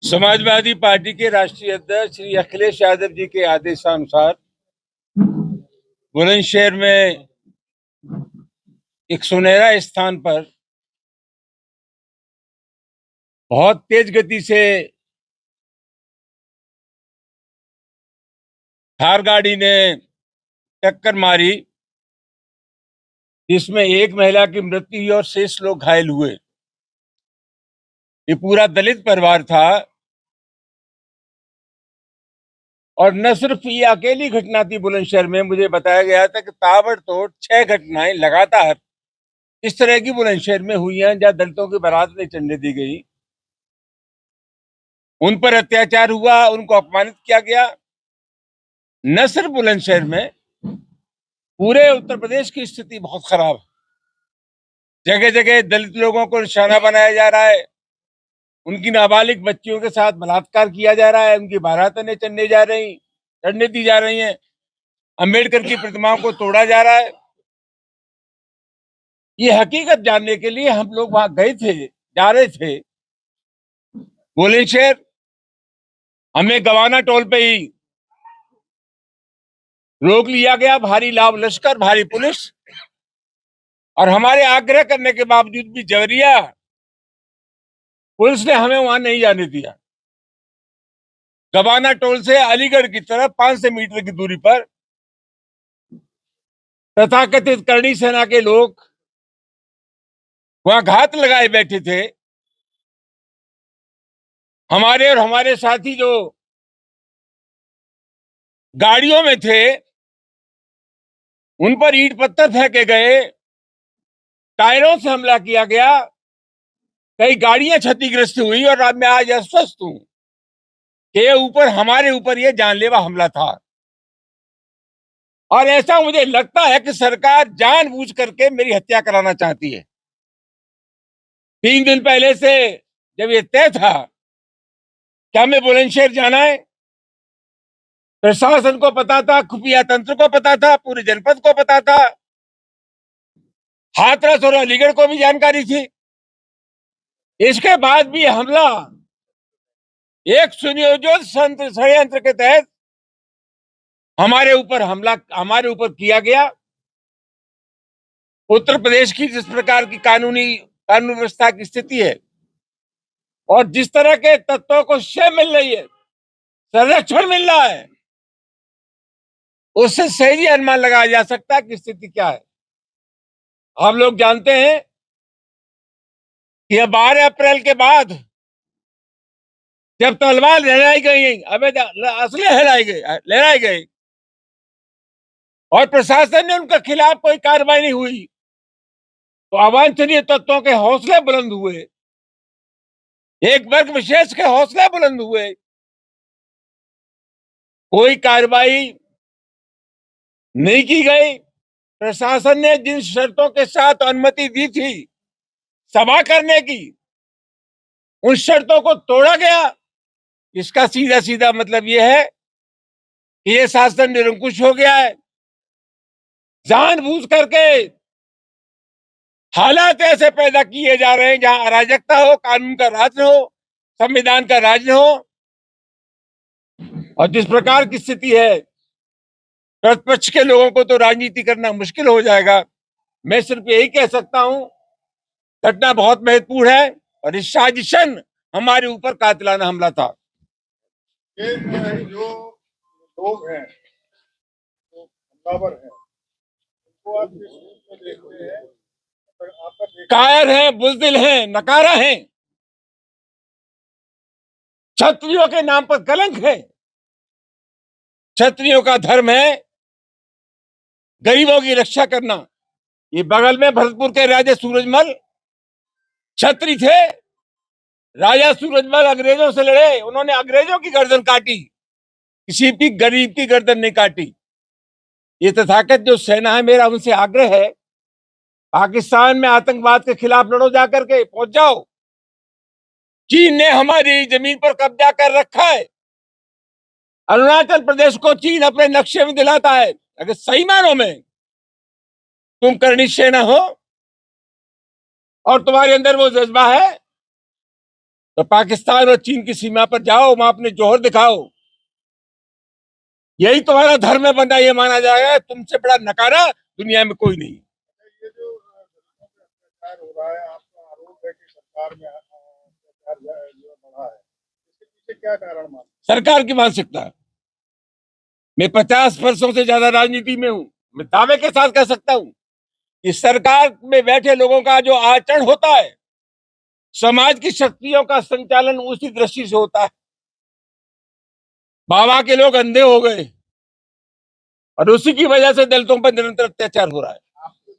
Samajwadi party के राष्ट्रीय अध्यक्ष श्री अखिलेश यादव जी के आदेशानुसार बुलंदशहर में एक सुनहरा स्थान पर बहुत तेज गति से थार गाड़ी ने टक्कर मारी, जिसमें एक महिला की मृत्यु हुई और शेष लोग घायल हुए। ये पूरा दलित परिवार था और न सिर्फ ये अकेली घटना थी बुलंदशहर में। मुझे बताया गया था कि ताबड़तोड़ 6 घटनाएं लगातार इस तरह की बुलंदशहर में हुई हैं, जहां दलितों की बारात नहीं चलने दी गई, उन पर अत्याचार हुआ, उनको अपमानित किया गया। न सिर्फ बुलंदशहर में, पूरे उत्तर प्रदेश की स्थिति बहुत खराब है। जगह जगह दलित लोगों को निशाना बनाया जा रहा है, उनकी नाबालिग बच्चियों के साथ बलात्कार किया जा रहा है, उनकी बारातें चढ़ने दी जा रही हैं, अंबेडकर की प्रतिमाओं को तोड़ा जा रहा है। ये हकीकत जानने के लिए हम लोग वहां जा रहे थे बुलंदशहर। हमें गवाना टोल पे ही रोक लिया गया, भारी लाभ लश्कर, भारी पुलिस, और हमारे आग्रह करने के बावजूद भी जवरिया पुलिस ने हमें वहां नहीं जाने दिया। गवाना टोल से अलीगढ़ की तरफ 500 मीटर की दूरी पर तथाकथित करणी सेना के लोग वहां घात लगाए बैठे थे। हमारे और हमारे साथी जो गाड़ियों में थे, उन पर ईंट पत्थर फेंके गए, टायरों से हमला किया गया, कई गाड़ियां क्षतिग्रस्त हुई। और अब मैं आज आश्वस्त हूं कि हमारे ऊपर यह जानलेवा हमला था। और ऐसा मुझे लगता है कि सरकार जानबूझ करके मेरी हत्या कराना चाहती है। 3 दिन पहले से जब ये तय था कि हमें बुलंदशहर जाना है, प्रशासन को पता था, खुफिया तंत्र को पता था, पूरे जनपद को पता था, हाथरस और अलीगढ़ को भी जानकारी थी। इसके बाद भी हमला एक सुनियोजित षड्यंत्र के तहत हमारे ऊपर किया गया। उत्तर प्रदेश की जिस प्रकार की कानून व्यवस्था की स्थिति है और जिस तरह के तत्वों को शय मिल रही है, संरक्षण मिल रहा है, उससे सही अनुमान लगाया जा सकता है कि स्थिति क्या है। हम लोग जानते हैं कि 12 अप्रैल के बाद जब तलवार लहराई गई, असले लहराए गए और प्रशासन ने उनके खिलाफ कोई कार्रवाई नहीं हुई, तो अवांछनीय तत्वों के हौसले बुलंद हुए, एक वर्ग विशेष के हौसले बुलंद हुए। कोई कार्रवाई नहीं की गई। प्रशासन ने जिन शर्तों के साथ अनुमति दी थी सभा करने की, उन शर्तों को तोड़ा गया। इसका सीधा सीधा मतलब यह है कि यह शासन निरंकुश हो गया है। जानबूझ करके हालात ऐसे पैदा किए जा रहे हैं जहां अराजकता हो, कानून का राज न हो, संविधान का राज न हो। और जिस प्रकार की स्थिति है, प्रतिपक्ष के लोगों को तो राजनीति करना मुश्किल हो जाएगा। मैं सिर्फ यही कह सकता हूं, घटना बहुत महत्वपूर्ण है और इस साजिशन हमारे ऊपर कातिलाना हमला था। ये जो लोग हैं, जो हमलावर हैं, उनको आप किस रूप में देखते हैं? कायर हैं, बुजदिल हैं, नकारा हैं, क्षत्रियों के नाम पर कलंक है। क्षत्रियों का धर्म है गरीबों की रक्षा करना। ये बगल में भरतपुर के राजा सूरजमल क्षत्रिय थे। राजा सूरजमल अंग्रेजों से लड़े, उन्होंने अंग्रेजों की गर्दन काटी, किसी भी गरीब की गर्दन नहीं काटी। ये तथाकथित जो सेना है, मेरा उनसे आग्रह है, पाकिस्तान में आतंकवाद के खिलाफ लड़ो, जाकर के पहुंच जाओ। चीन ने हमारी जमीन पर कब्जा कर रखा है। अरुणाचल प्रदेश को चीन अपने नक्शे में दिलाता है। अगर सही मानों में तुम करनी सेना हो और तुम्हारे अंदर वो जज्बा है, तो पाकिस्तान और चीन की सीमा पर जाओ, वहां अपने जौहर दिखाओ। यही तुम्हारा धर्म है, बंदा ये माना जाएगा। तुमसे बड़ा नकारा दुनिया में कोई नहीं। ये जो दलितों पे अत्याचार हो रहा है, आपका आरोप है कि सरकार में अत्याचार जो बढ़ा है, इसके पीछे क्या कारण मानते सरकार की मानसिकता। मैं 50 वर्षों से ज्यादा राजनीति में हूं। मैं दावे के साथ कह सकता हूं कि सरकार में बैठे लोगों का जो आचरण होता है, समाज की शक्तियों का संचालन उसी दृष्टि से होता है। बाबा के लोग अंधे हो गए और उसी की वजह से दलितों पर निरंतर अत्याचार हो रहा है।